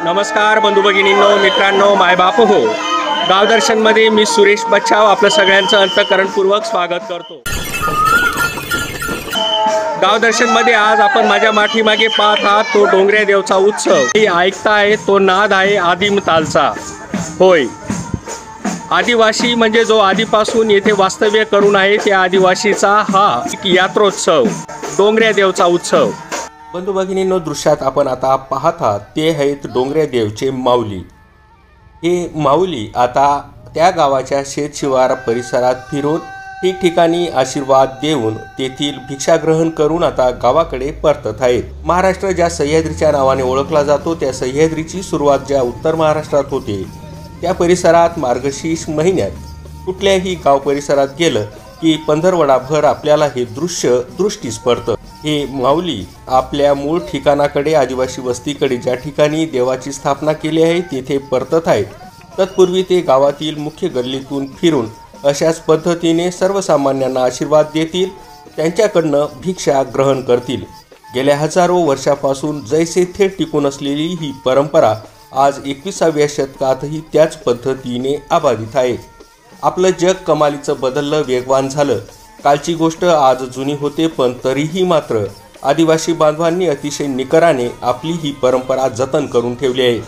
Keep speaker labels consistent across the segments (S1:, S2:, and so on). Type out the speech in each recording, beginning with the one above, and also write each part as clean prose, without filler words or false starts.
S1: नमस्कार बंधू भगिनींनो, मित्रांनो, मायबाप हो. गावदर्शनमध्ये मी सुरेश बच्छाव आपलं सगळ्यांचं अंतःकरणपूर्वक स्वागत करतो. गावदर्शनमध्ये आज आपण माझ्या माठीमागे पाहत आहात तो डोंगऱ्या देवचा उत्सव. मी ऐकताय तो नाद आहे आदिम तालचा. होय, आदिवासी म्हणजे जो आधीपासून येथे वास्तव्य करून आहे त्या आदिवासीचा हा यात्रोत्सव, डोंगऱ्या देवचा उत्सव. बंधू भगिनींनो, दृश्यात आपण आता पाहत आहात ते आहेत डोंगऱ्या देवचे माऊली. हे माऊली आता त्या गावाच्या शेतशिवार परिसरात फिरून ठिकठिकाणी आशीर्वाद देऊन तेथील भिक्षाग्रहण करून आता गावाकडे परतत आहेत. महाराष्ट्र ज्या सह्याद्रीच्या नावाने ओळखला जातो त्या सह्याद्रीची सुरुवात ज्या उत्तर महाराष्ट्रात होते त्या परिसरात मार्गशीर्ष महिन्यात कुठल्याही गाव परिसरात गेलं की पंधरवडाभर आपल्याला हे दृश्य दृष्टीस पडतं. हे माऊली आपल्या मूळ ठिकाणाकडे, आदिवासी वस्तीकडे, ज्या ठिकाणी देवाची स्थापना केली आहे तेथे परतत आहेत. तत्पूर्वी ते गावातील मुख्य गल्लीतून फिरून अशाच पद्धतीने सर्वसामान्यांना आशीर्वाद देतील, त्यांच्याकडनं भिक्षा ग्रहण करतील. गेल्या हजारो वर्षापासून जैसे थेट टिकून असलेली ही परंपरा आज 21व्या शतकातही त्याच पद्धतीने अबाधित आहे. आपलं जग कमालीचं बदललं, वेगवान झालं. कालची गोष्ट आज जुनी होते, पण तरीही मात्र आदिवासी बांधवांनी अतिशय निकराने आपली ही परंपरा जतन करून ठेवली आहे.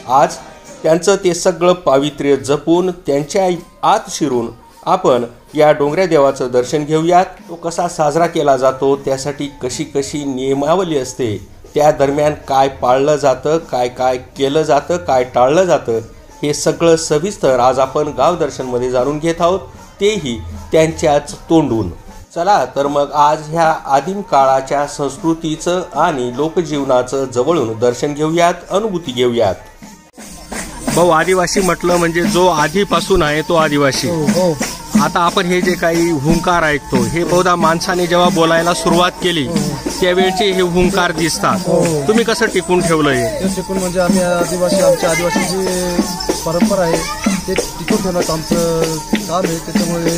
S1: आज त्यांचं ते सगळं पावित्र्य जपून त्यांच्या आत शिरून आपण या डोंगऱ्या देवाचं दर्शन घेऊयात. तो कसा साजरा केला जातो, त्यासाठी कशी कशी नियमावली असते, त्या दरम्यान काय पाळलं जातं, काय काय केलं जातं, काय टाळलं जातं, हे सगळं सविस्तर आज आपण गावदर्शनमध्ये जाणून घेत आहोत, तेही त्यांच्याच तोंडून. चला तर मग आज ह्या आदिम काळाच्या संस्कृतीचं आणि लोकजीवनाचं जवळून दर्शन घेऊयात, अनुभूती घेऊयात. भाऊ, आदिवासी म्हटलं म्हणजे जो आधीपासून आहे तो आदिवासी. आता आपण हे जे काही हुंकार ऐकतो हे बहुधा माणसाने जेव्हा बोलायला सुरुवात केली त्यावेळचे हे हुंकार दिसतात. तुम्ही कसं टिकून ठेवलं हे?
S2: टिकून म्हणजे आम्ही आदिवासी, आमच्या आदिवासीची परंपरा आहे ते टिकून ठेवण्याचं आमचं काम आहे. त्याच्यामुळे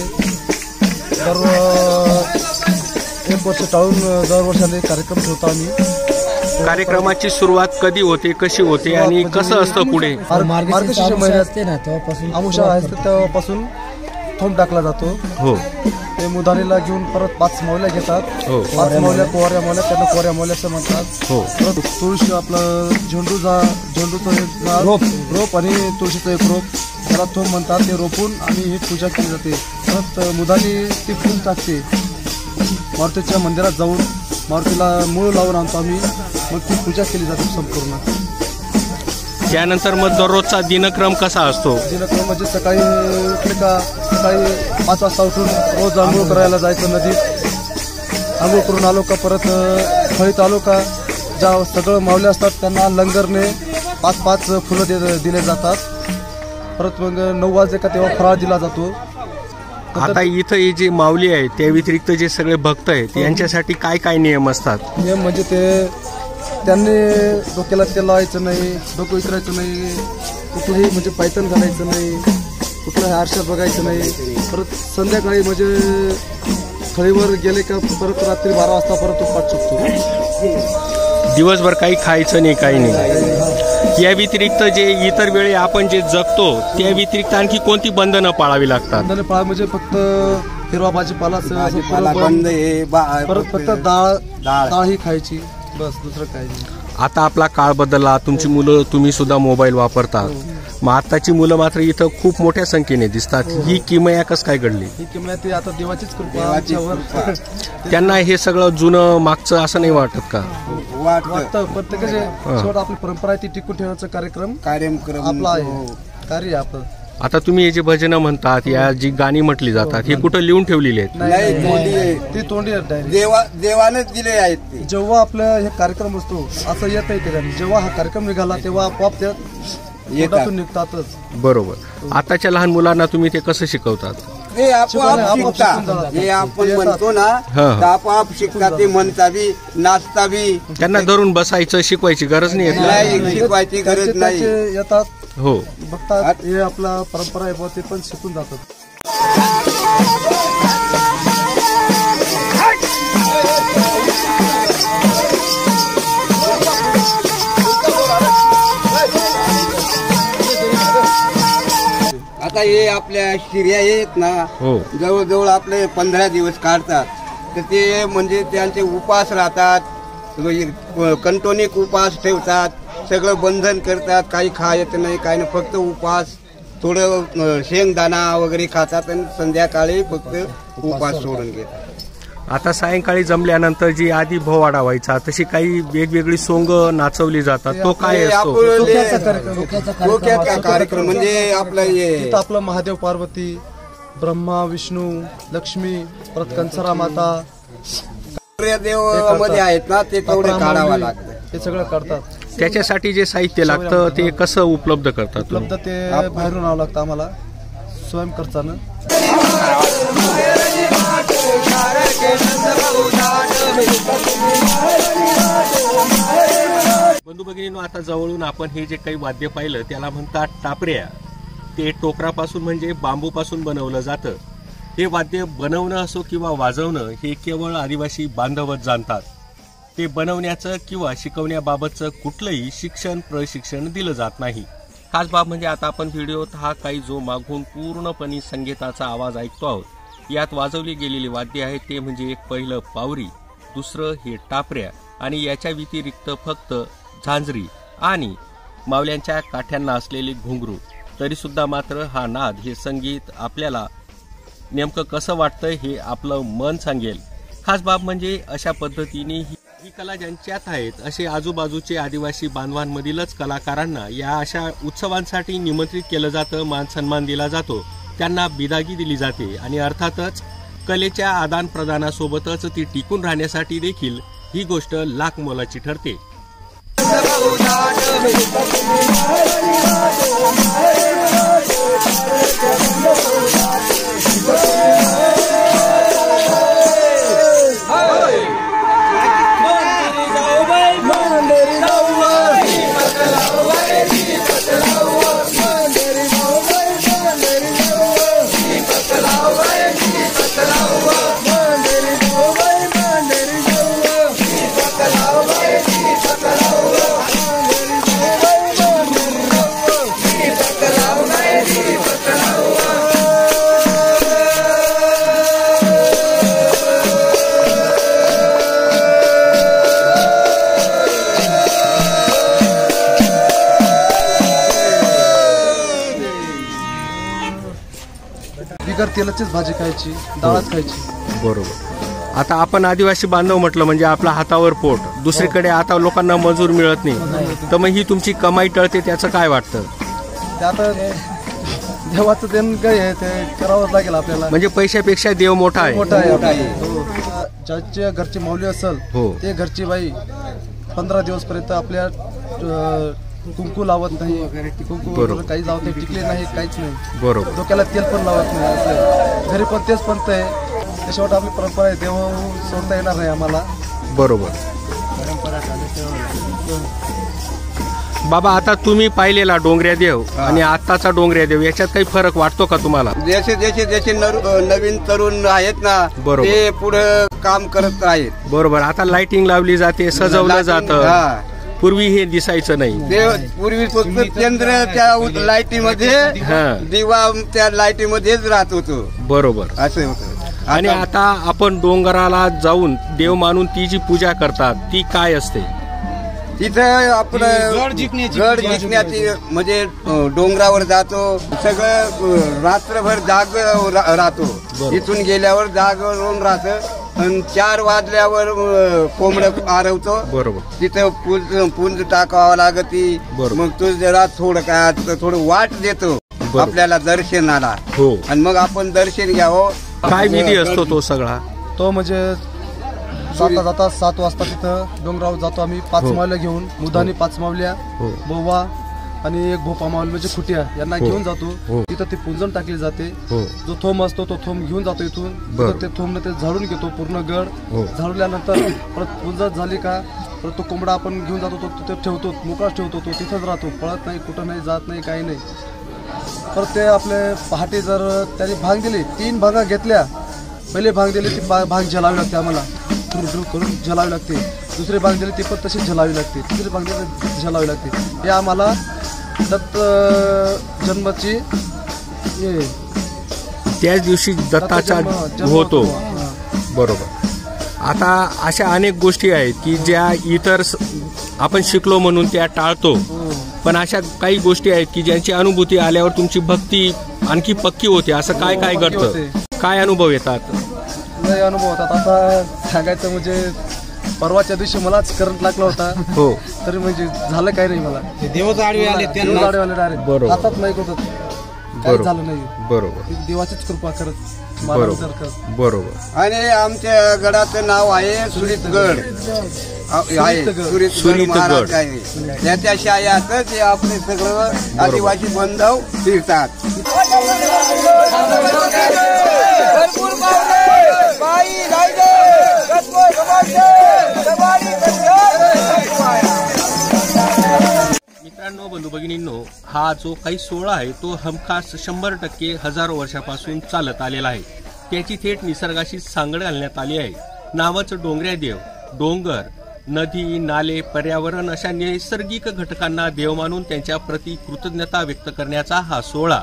S2: एक वर्ष टाळून दरवर्षाने कार्यक्रम ठेवतो आम्ही.
S1: कार्यक्रमाची सुरुवात कधी होते, कशी होते आणि कसं असतं पुढे?
S2: मार्गशीर्ष महिन्यात तेव्हापासून अमुषा आहे तेव्हापासून थोंब टाकला जातो.
S1: हो,
S2: ते मुदानीला घेऊन परत 5 मावल्या घेतात. 5 मावल्या कोऱ्या मावल्या, त्यांना कोऱ्या मावल्याचं म्हणतात.
S1: हो,
S2: परत तुळशी, आपलं झेंडूचं रोप आणि तुळशीचं एक रोप, त्याला थोंब म्हणतात. ते रोपून आणि ही पूजा केली जाते. परत मुदानी ती फुल टाकते. मारुतीच्या मंदिरात जाऊन मारुतीला मूळ लावून आणतो आम्ही, मग ती पूजा केली जाते संपूर्ण.
S1: त्यानंतर मग दररोजचा दिनक्रम कसा असतो?
S2: दिनक्रम म्हणजे सकाळी उठले का सकाळी 5 वाजता उठून रोज आंघोळ करायला जायचं नदीत. आंघोळ करून आलो का परत फळीत आलो का ज्या सगळं मावले असतात त्यांना लंगरने 5-5 फुलं दिले जातात. परत मग 9 वाजले का तेव्हा फराळ दिला जातो.
S1: आता इथं हे जे माऊली आहे त्या व्यतिरिक्त जे सगळे भक्त आहेत यांच्यासाठी काय काय नियम असतात?
S2: नियम म्हणजे ते त्यांनी डोक्याला तेल लावायचं नाही, डोकं विचारायचं नाही, कुठलंही म्हणजे पायथन घालायचं नाही, कुठलाही आरशात बघायचं नाही. परत संध्याकाळी म्हणजे थळीवर गेले का परत रात्री 12 वाजता परत पाठ सुटतो.
S1: दिवसभर काही खायचं नाही, काही नाही. या व्यतिरिक्त जे इतर वेळी आपण जे जगतो त्या व्यतिरिक्त आणखी कोणती बंधनं पाळावी लागतात?
S2: बंधनं पाळा म्हणजे फक्त हिरवा भाजीपाला बंद, परत फक्त डाळ ही खायची, बस, दुसरं काही नाही.
S1: आता आपला काळ बदलला, तुमची मुलं, तुम्ही सुद्धा मोबाईल वापरतात. मग आताची मुलं मात्र इथं खूप मोठ्या संख्येने दिसतात. ही किमया कसं काय घडली?
S2: ही किमया ती आता देवाचीच कृपा.
S1: त्यांना हे सगळं जुनं मागचं असं नाही वाटत का?
S2: वाटतं. प्रत्येकाचे शेवट आपली परंपरा आहे ती टिकून ठेवण्याचा कार्यक्रम आपला आहे, कार्य आपलं.
S1: आता तुम्ही हे जे भजनं म्हणतात, या जी गाणी म्हटली जातात, हे कुठं लिहून ठेवलेली आहेत?
S2: ती तोंडी
S3: देवानेच दिले आहेत.
S2: जेव्हा आपलं हे कार्यक्रम असतो असं येत आहे, जेव्हा हा कार्यक्रम निघाला तेव्हा आपोआप त्या पोटातून निघतातच.
S1: बरोबर. आताच्या लहान मुलांना तुम्ही ते कसं शिकवतात?
S3: हे आपोआप शिकतात. हे आपण म्हणतो ना, आपोआप शिकतात. ते म्हणता बी, नाचता बी.
S1: त्यांना धरून बसायचं, शिकवायची गरज नाही,
S3: शिकवायची गरज नाही.
S2: येतात,
S1: हो,
S2: बघतात. हे आपला परंपरा आहे, ते पण शिकून जातात.
S3: आता हे आपल्या शिर्या आहेत ना,
S1: हो.
S3: जवळजवळ आपले 15 दिवस काढतात. तर ते म्हणजे त्यांचे उपास राहतात, कंटोनिक उपास ठेवतात, सगळं बंधन करतात, काही खायचं नाही, काही नाही, फक्त उपास, थोडं शेंगदाणा वगैरे खातात आणि संध्याकाळी फक्त उपास सोडून घेतात.
S1: आता सायंकाळी जमल्यानंतर जी आधी भोवाडा व्हायचा तशी काही वेगवेगळी सोंग नाचवली जातात, तो काय असतो?
S3: डोक्याचा कार्यक्रम म्हणजे आपलं
S2: तिथं आपलं महादेव पार्वती, ब्रह्मा विष्णू लक्ष्मी, परत कंसरा माता
S3: देव मध्ये आहेत ना, ते तेवढं काढावं लागतं.
S2: ते सगळं करतात.
S1: त्याच्यासाठी जे साहित्य लागतं ते कसं उपलब्ध करतात?
S2: उपलब्ध ते बाहेरून आणावं लागतं आम्हाला स्वयंखर्चानं.
S1: बंधू भगिनींनो, आता जवळून आपण हे जे काही वाद्य पाहिलं त्याला म्हणतात टापऱ्या. ते टोकरापासून म्हणजे बांबूपासून बनवलं जातं. हे वाद्य बनवणं असो किंवा वाजवणं हे केवळ आदिवासी बांधवच जाणतात. ते बनवण्याचं किंवा शिकवण्याबाबतचं कुठलंही शिक्षण प्रशिक्षण दिलं जात नाही. खास बाब म्हणजे आता आपण व्हिडिओत हा काही जो मागून पूर्णपणे संगीताचा आवाज ऐकतो आहोत. यात वाजवली गेलेली वाद्य आहे ते म्हणजे एक पहिलं पावरी, दुसरं हे टापऱ्या आणि याच्या व्यतिरिक्त फक्त झांजरी आणि मावल्यांच्या काठ्यांना असलेले घुंगरू. तरी सुद्धा मात्र हा नाद, हे संगीत आपल्याला नेमकं कसं वाटतं हे आपलं मन सांगेल. खास बाब म्हणजे अशा पद्धतीने ही कला ज्यांच्यात आहेत असे आजूबाजूचे आदिवासी बांधवांमधीलच कलाकारांना या अशा उत्सवांसाठी निमंत्रित केलं जातं, मान सन्मान दिला जातो, त्यांना बिदागी दिली जाते आणि अर्थातच कलेच्या आदान प्रदानासोबतच ती टिकून राहण्यासाठी देखील ही गोष्ट लाख मोलाची ठरते.
S2: बिगर तेलाचीच भाजी खायची, डाळच खायची.
S1: बरोबर. आता आपण आदिवासी बांधव म्हटलं म्हणजे आपला हातावर पोट, दुसरीकडे आता लोकांना मजूर मिळत नाही, तर मग ही तुमची कमाई टळते, त्याचं काय वाटतं?
S2: ते आता देवाचं देण काय आहे ते करावंच लागेल आपल्याला.
S1: म्हणजे पैशापेक्षा देव मोठा आहे.
S2: मोठा आहे. ज्याच्या घरची माऊली असेल ते घरची बाई 15 दिवस पर्यंत आपल्या कुंकू लावत नाही, कुंकू काही लावत नाही, टिकले नाही, काहीच नाही. बरोबर. डोक्याला तेल पण लावत नाही. असं घरी पण तेच पंत आहे. त्याच्यावर आपली परंपरा आहे, देव सोडता येणार नाही आम्हाला.
S1: बरोबर. बाबा, आता तुम्ही पाहिलेला डोंगऱ्या देव आणि आताचा डोंगऱ्या देव याच्यात काही फरक वाटतो का तुम्हाला?
S3: जसे नवीन तरुण आहेत ना, ते पुढे काम करत आहेत.
S1: बरोबर. आता लाइटिंग लावली जाते, सजवलं जातं. पूर्वी हे दिसायचं नाही.
S3: पूर्वी फक्त चंद्र त्या लाईटीमध्ये, दिवा त्या लाईटीमध्येच राहत होतो.
S1: बरोबर.
S3: असं होतं.
S1: आणि आता आपण डोंगराला जाऊन देव मानून ती जी पूजा करतात ती काय असते?
S3: तिथं आपलं गड जिंकण्याची म्हणजे डोंगरावर जातो, सगळं रात्रभर जाग राहतो. इथून गेल्यावर जाग राहून राहतं आणि 4 वाजल्यावर कोंबडं आरवतो.
S1: बरोबर.
S3: तिथं पुंज टाकावं लागती. मग तो जरा थोडं वाट देतो आपल्याला दर्शनाला. आणि मग आपण दर्शन घ्यावं.
S1: काय विधी असतो तो सगळा?
S2: तो म्हणजे जाता 7 वाजता तिथं डोंगरावर जातो आम्ही. 5 मावल्या घेऊन, मुदानी 5 मावल्या, बोवा आणि एक भोपा मावली म्हणजे खुटिया यांना घेऊन जातो. तिथं ते पुंजन टाकली जाते. जो थोम असतो तो थोम घेऊन जातो इथून. ते थोमने ते झाडून घेतो पूर्ण गड. झाडल्यानंतर परत पुंजन झाली का परत तो कोंबडा आपण घेऊन जातो, तो तिथे ठेवतो, मोकळाच ठेवतो. तो तिथंच राहतो, पळत नाही, कुठं नाही, जात नाही, काही नाही. परत ते आपले पहाटे जर त्याने भांग दिली, 3 भागा घेतल्या. पहिले भांग दिली ती भांग झलावी लागते आम्हाला, करून झलावी लागते. दुसरी भांग दिली ती पण तशीच झलावी लागते. तिसरी भांग दिली झलावी लागते. हे आम्हाला दत्त जन्माची हे
S1: त्याच दिवशी दत्ताचा
S2: जन्म
S1: होतो.
S2: हा.
S1: बरोबर. आता अशा अनेक गोष्टी आहेत की ज्या इतर आपण शिकलो म्हणून त्या टाळतो, पण अशा काही गोष्टी आहेत की ज्यांची अनुभूती आल्यावर तुमची भक्ती आणखी पक्की होते. असं काय काय
S2: पक्की
S1: घडतं,
S2: होते.
S1: काय अनुभव येतात?
S2: लय अनुभव होतात. आता सांगायचं म्हणजे परवाच्या दिवशी मलाच करंट लागला होता.
S1: हो.
S2: तरी म्हणजे झालं काही नाही मला.
S3: देवच आडवे आले त्यांना.
S2: देव आडवे आले डायरेक्ट.
S1: बरोबर.
S2: हातात नाही होत, काही
S1: बरोबर.
S2: झालं नाही.
S1: बरोबर.
S2: ती देवाचीच कृपा करत
S1: बरोबर.
S2: करत.
S1: बरोबर.
S3: आणि आमच्या गडाचं नाव आहे सुरितगड. आहे सुरितगड
S1: सुरितगड.
S3: महाराज आहे. त्याच्या शायातच हे आपले सगळं आदिवासी बांधव फिरतात.
S1: मित्रांनो, बंधू भगिनींनो, हा जो काही सोहळा आहे तो हमखास 100% हजारो वर्षापासून चालत आलेला आहे. त्याची थेट निसर्गाशी सांगड घालण्यात आली आहे. नावच डोंगऱ्या देव. डोंगर, नदी, नाले, पर्यावरण अशा नैसर्गिक घटकांना देव मानून त्यांच्या प्रति कृतज्ञता व्यक्त करण्याचा हा सोहळा.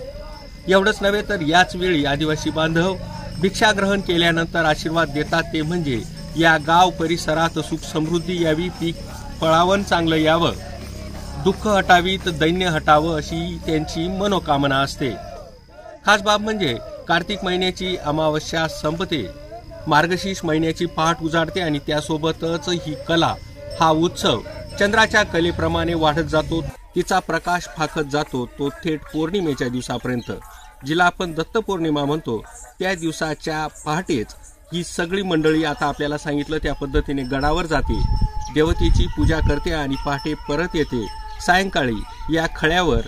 S1: एवढंच नव्हे तर याच वेळी आदिवासी बांधव भिक्षाग्रहण केल्यानंतर आशीर्वाद देतात ते म्हणजे या गाव परिसरात सुख समृद्धी यावी, पीक फळावण चांगलं यावं, दुःख हटावीत दैन्य हटावं अशी त्यांची मनोकामना असते. खास बाब म्हणजे कार्तिक महिन्याची अमावस्या संपते, मार्गशीर्ष महिन्याची पहाट उजाडते आणि त्यासोबतच ही कला, हा उत्सव चंद्राच्या कलेप्रमाणे वाढत जातो. तिचा प्रकाश फाकत जातो तो थेट पौर्णिमेच्या दिवसापर्यंत, जिला आपण दत्त पौर्णिमा म्हणतो. त्या दिवसाच्या पहाटेच ही सगळी मंडळी, आता आपल्याला सांगितलं त्या पद्धतीने गडावर जाते, देवतेची पूजा करते आणि पहाटे परत येते. सायंकाळी या खळ्यावर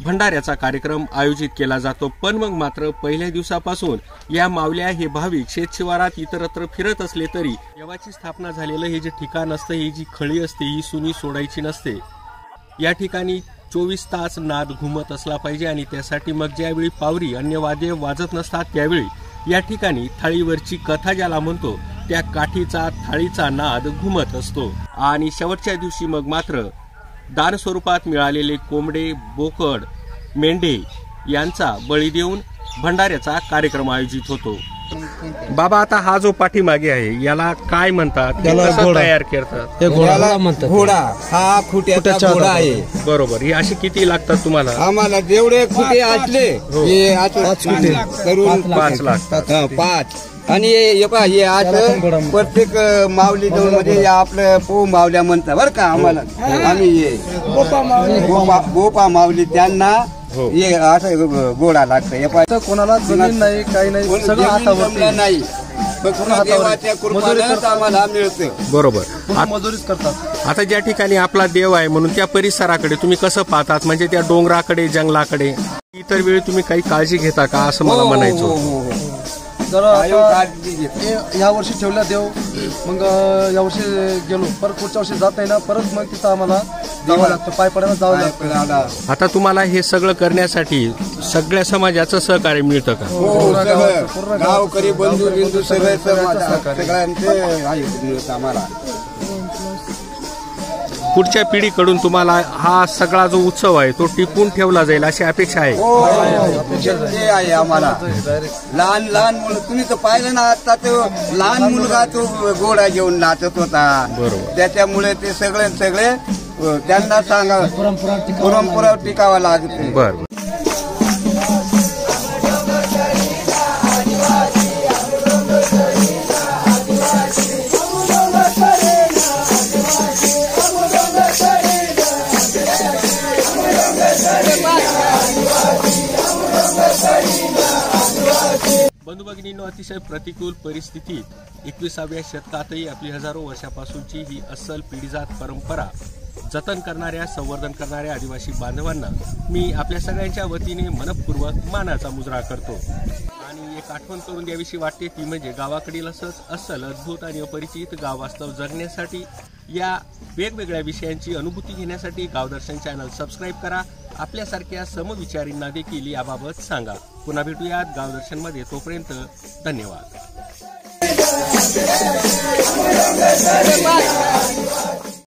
S1: भंडाऱ्याचा कार्यक्रम आयोजित केला जातो. पण मग मात्र पहिल्या दिवसापासून या मावल्या हे भाविक शेतशिवारात इतरत्र फिरत असले तरी देवाची स्थापना झालेलं हे जे ठिकाण असतं, ही जी खळी असते, ही सुनी सोडायची नसते. या ठिकाणी 24 तास नाद घुमत असला पाहिजे आणि त्यासाठी मग ज्यावेळी पावरी अन्य वाद्य वाजत नसतात त्यावेळी या ठिकाणी थाळीवरची कथा ज्याला म्हणतो त्या काठीचा थाळीचा नाद घुमत असतो. आणि शेवटच्या दिवशी मग मात्र दान स्वरूपात मिळालेले कोंबडे, बोकड, मेंढे यांचा बळी देऊन भंडाऱ्याचा कार्यक्रम आयोजित होतो. बाबा, आता हा जो पाठीमागे आहे याला काय म्हणतात,
S2: याला
S1: कसं
S2: घोडा.
S1: तयार करतात?
S3: घोडा हा खुट्याचा घोडा आहे.
S1: बरोबर. ही अशी किती लागतात तुम्हाला?
S3: आम्हाला जेवढे खुटे असले हे असं
S2: 5 खुटे
S3: करून
S1: 5 लागतात.
S3: 5. आणि हे आज प्रत्येक माऊली दोन म्हणजे आपलं पो मावल्या म्हणतात बरं का आम्हाला. आम्ही गोपा माऊली त्यांना हे असं गोडा लागतं.
S2: कोणाला जमीन नाही, काही नाही, सगळं हातावर
S3: नाही. देवाच्या कृपेनेच आम्हाला मिळतं.
S1: बरोबर.
S2: मजुरीच करतात.
S1: आता ज्या ठिकाणी आपला देव आहे म्हणून त्या परिसराकडे तुम्ही कसं पाहतात, म्हणजे त्या डोंगराकडे, जंगलाकडे इतर वेळी तुम्ही काही काळजी घेता का, असं मला म्हणायचं.
S2: जर या वर्षी ठेवला देव, मग या वर्षी गेलो परत पुढच्या वर्षी जात नाही ना, परत मग तिथं आम्हाला जावं लागतं, पाय पडायला जावं लागतं.
S1: आता तुम्हाला हे सगळं करण्यासाठी सगळ्या समाजाचं सहकार्य मिळतं का?
S2: पूर्ण
S3: गावकरी बंधू बिंदू सगळ्यांचे आम्हाला.
S1: पुढच्या पिढीकडून तुम्हाला हा सगळा जो उत्सव आहे तो टिकून ठेवला जाईल अशी अपेक्षा आहे.
S3: ते आहे आम्हाला. लहान लहान मुलं तुम्ही तर पाहिलं ना, आता तो लहान मुलगा तो घोडा घेऊन नाचत होता.
S1: बरोबर.
S3: त्याच्यामुळे ते सगळे त्यांना सांगा परंपरा टिकावा लागते.
S1: बरं. बंधू भगिनींनो, अतिशय प्रतिकूल परिस्थितीत 21व्या शतकातही आपली हजारो वर्षापासूनची ही अस्सल पिढीजात परंपरा जतन करणाऱ्या, संवर्धन करणाऱ्या आदिवासी बांधवांना मी आपल्या सगळ्यांच्या वतीने मनपूर्वक मानाचा मुजरा करतो. आणि एक आठवण करून द्यावीशी वाटते ती म्हणजे गावाकडील असंच अस्सल, अद्भुत आणि अपरिचित गाव वास्तव जगण्यासाठी, या वेगवेगळ्या विषयांची अनुभूती घेण्यासाठी गावदर्शन चॅनल सबस्क्राईब करा. आपल्यासारख्या समविचारींना देखील याबाबत सांगा. पुन्हा भेटूयात गावदर्शनमध्ये. तोपर्यंत धन्यवाद.